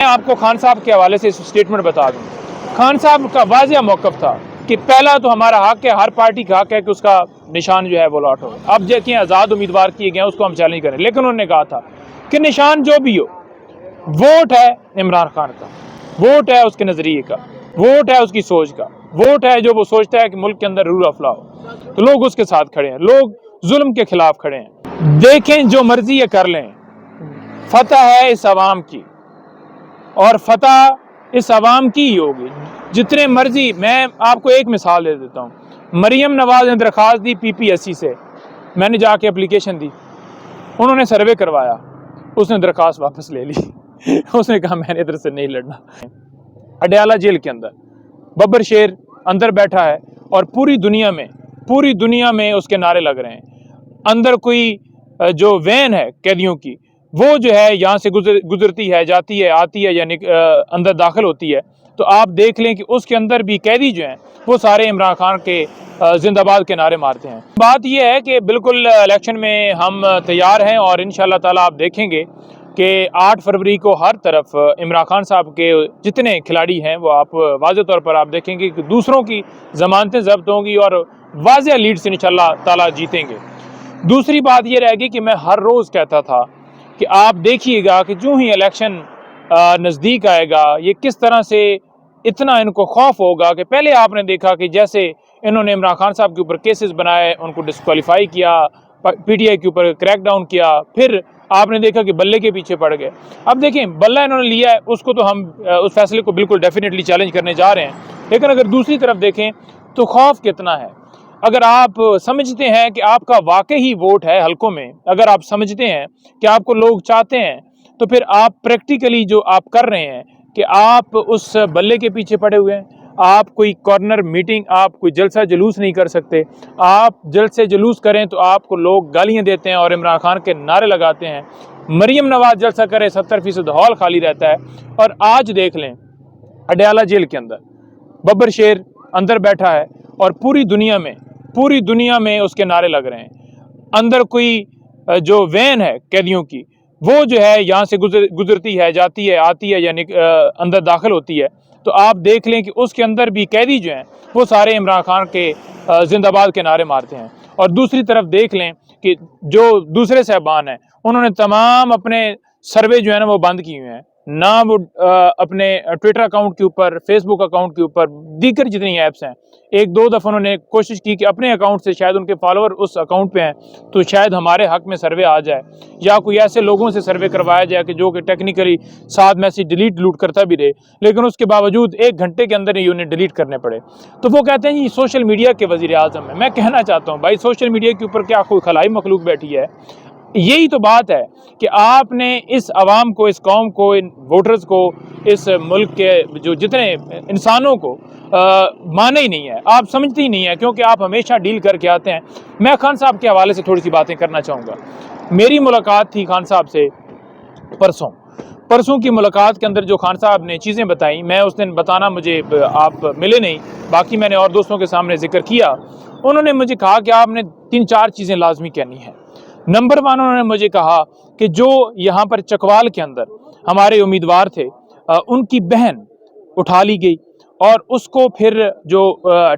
میں آپ کو خان صاحب کے حوالے سے اس سٹیٹمنٹ بتا دوں. خان صاحب کا واضح موقف تھا کہ پہلا تو ہمارا حق ہے, ہر پارٹی کا حق ہے کہ اس کا نشان جو ہے وہ لاٹ ہو. اب دیکھیں آزاد امیدوار کیے گئے اس کو ہم چیلنج کریں, لیکن انہوں نے کہا تھا کہ نشان جو بھی ہو, ووٹ ہے عمران خان کا, ووٹ ہے اس کے نظریے کا, ووٹ ہے اس کی سوچ کا, ووٹ ہے جو وہ سوچتا ہے کہ ملک کے اندر رول آف لا ہو, تو لوگ اس کے ساتھ کھڑے ہیں, لوگ ظلم کے خلاف کھڑے ہیں. دیکھیں جو مرضی یہ کر لیں, فتح ہے اس عوام کی, اور فتح اس عوام کی ہی ہوگی. جتنے مرضی, میں آپ کو ایک مثال دے دیتا ہوں. مریم نواز نے درخواست دی پی پی ایس سی سے, میں نے جا کے اپلیکیشن دی, انہوں نے سروے کروایا, اس نے درخواست واپس لے لی. اس نے کہا میں نے ادھر سے نہیں لڑنا. اڈیالہ جیل کے اندر ببر شیر اندر بیٹھا ہے اور پوری دنیا میں اس کے نعرے لگ رہے ہیں. اندر کوئی جو وین ہے قیدیوں کی, وہ جو ہے یہاں سے گزرتی ہے, جاتی ہے, آتی ہے, یعنی اندر داخل ہوتی ہے, تو آپ دیکھ لیں کہ اس کے اندر بھی قیدی جو ہیں وہ سارے عمران خان کے زندہ باد کے نعرے مارتے ہیں. بات یہ ہے کہ بالکل الیکشن میں ہم تیار ہیں, اور انشاءاللہ تعالی آپ دیکھیں گے کہ 8 فروری کو ہر طرف عمران خان صاحب کے جتنے کھلاڑی ہیں وہ آپ واضح طور پر آپ دیکھیں گے کہ دوسروں کی ضمانتیں ضبط ہوں گی اور واضح لیڈ سے انشاءاللہ تعالی جیتیں گے. دوسری بات یہ رہے گی کہ میں ہر روز کہتا تھا کہ آپ دیکھیے گا کہ جو ہی الیکشن نزدیک آئے گا یہ کس طرح سے اتنا ان کو خوف ہوگا کہ پہلے آپ نے دیکھا کہ جیسے انہوں نے عمران خان صاحب کے اوپر کیسز بنائے, ان کو ڈسکوالیفائی کیا, پی ٹی آئی کے اوپر کریک ڈاؤن کیا, پھر آپ نے دیکھا کہ بلے کے پیچھے پڑ گئے. اب دیکھیں بلہ انہوں نے لیا ہے, اس کو تو ہم اس فیصلے کو بالکل ڈیفینیٹلی چیلنج کرنے جا رہے ہیں, لیکن اگر دوسری طرف دیکھیں تو خوف کتنا ہے. اگر آپ سمجھتے ہیں کہ آپ کا واقعی ووٹ ہے حلقوں میں, اگر آپ سمجھتے ہیں کہ آپ کو لوگ چاہتے ہیں, تو پھر آپ پریکٹیکلی جو آپ کر رہے ہیں کہ آپ اس بلے کے پیچھے پڑے ہوئے ہیں. آپ کوئی کارنر میٹنگ, آپ کوئی جلسہ جلوس نہیں کر سکتے. آپ جلسے جلوس کریں تو آپ کو لوگ گالیاں دیتے ہیں اور عمران خان کے نعرے لگاتے ہیں. مریم نواز جلسہ کرے 70% ہال خالی رہتا ہے. اور آج دیکھ لیں اڈیالہ جیل کے اندر ببر شیر اندر بیٹھا ہے اور پوری دنیا میں اس کے نعرے لگ رہے ہیں. اندر کوئی جو وین ہے قیدیوں کی, وہ جو ہے یہاں سے گزرتی ہے, جاتی ہے, آتی ہے, یعنی اندر داخل ہوتی ہے, تو آپ دیکھ لیں کہ اس کے اندر بھی قیدی جو ہیں وہ سارے عمران خان کے زندہ باد کے نعرے مارتے ہیں. اور دوسری طرف دیکھ لیں کہ جو دوسرے صاحبان ہیں انہوں نے تمام اپنے سروے جو ہے نا وہ بند کیے ہوئے ہیں, نہ وہ اپنے ٹویٹر اکاؤنٹ کے اوپر, فیس بک اکاؤنٹ کے اوپر, دیگر جتنی ایپس ہیں, 1-2 دفعہ انہوں نے کوشش کی کہ اپنے اکاؤنٹ سے شاید ان کے فالوور اس اکاؤنٹ پہ ہیں تو شاید ہمارے حق میں سروے آ جائے, یا کوئی ایسے لوگوں سے سروے کروایا جائے کہ جو کہ ٹیکنیکلی 7 میسیج ڈیلیٹ کرتا بھی رہے, لیکن اس کے باوجود 1 گھنٹے کے اندر ہی انہیں ڈیلیٹ کرنے پڑے. تو وہ کہتے ہیں جی سوشل میڈیا کے وزیر اعظم ہیں. میں کہنا چاہتا ہوں بھائی, سوشل میڈیا کے اوپر کیا کوئی خلائی مخلوق بیٹھی ہے؟ یہی تو بات ہے کہ آپ نے اس عوام کو, اس قوم کو, ان ووٹرز کو, اس ملک کے جو جتنے انسانوں کو مانا ہی نہیں ہے, آپ سمجھتے ہی نہیں ہے, کیونکہ آپ ہمیشہ ڈیل کر کے آتے ہیں. میں خان صاحب کے حوالے سے تھوڑی سی باتیں کرنا چاہوں گا. میری ملاقات تھی خان صاحب سے پرسوں کی ملاقات کے اندر جو خان صاحب نے چیزیں بتائیں, میں اس دن بتانا مجھے آپ ملے نہیں, باقی میں نے اور دوستوں کے سامنے ذکر کیا. انہوں نے مجھے کہا کہ آپ نے 3-4 چیزیں لازمی کہنی ہیں. نمبر 1 انہوں نے مجھے کہا کہ جو یہاں پر چکوال کے اندر ہمارے امیدوار تھے, ان کی بہن اٹھا لی گئی, اور اس کو پھر جو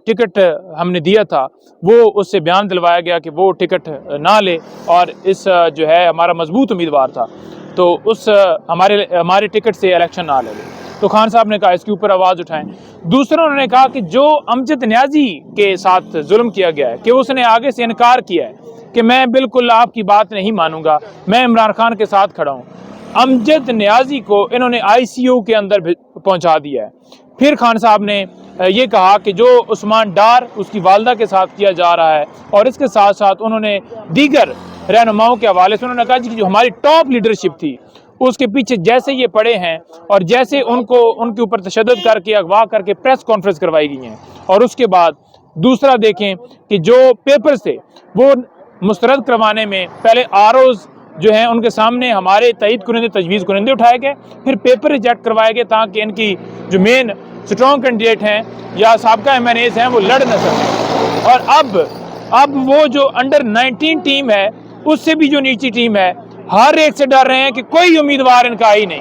ٹکٹ ہم نے دیا تھا وہ اس سے بیان دلوایا گیا کہ وہ ٹکٹ نہ لے, اور اس جو ہے ہمارا مضبوط امیدوار تھا تو اس ہمارے ٹکٹ سے الیکشن نہ لے. تو خان صاحب نے کہا اس کے اوپر آواز اٹھائیں. دوسرا انہوں نے کہا کہ جو امجد نیازی کے ساتھ ظلم کیا گیا ہے, کہ اس نے آگے سے انکار کیا ہے کہ میں بالکل آپ کی بات نہیں مانوں گا, میں عمران خان کے ساتھ کھڑا ہوں. امجد نیازی کو انہوں نے ICU کے اندر پہنچا دیا ہے. پھر خان صاحب نے یہ کہا کہ جو عثمان ڈار اس کی والدہ کے ساتھ کیا جا رہا ہے, اور اس کے ساتھ ساتھ انہوں نے دیگر رہنماؤں کے حوالے سے انہوں نے کہا کہ جو ہماری ٹاپ لیڈرشپ تھی اس کے پیچھے جیسے یہ پڑے ہیں, اور جیسے ان کے اوپر تشدد کر کے, اغوا کر کے پریس کانفرنس کروائی گئی ہیں. اور اس کے بعد دوسرا دیکھیں کہ جو پیپر تھے وہ مسترد کروانے میں پہلے ROs جو ہیں ان کے سامنے ہمارے تائید کنندے, تجویز کنندے اٹھائے گئے, پھر پیپر ریجیکٹ کروائے گئے تاکہ ان کی جو مین اسٹرانگ کینڈیڈیٹ ہیں یا سابقہ MNAs ہیں وہ لڑ نہ سکیں. اور اب وہ جو انڈر 19 ٹیم ہے اس سے بھی جو نیچی ٹیم ہے, ہر ایک سے ڈر رہے ہیں کہ کوئی امیدوار ان کا ہی نہیں.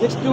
60 to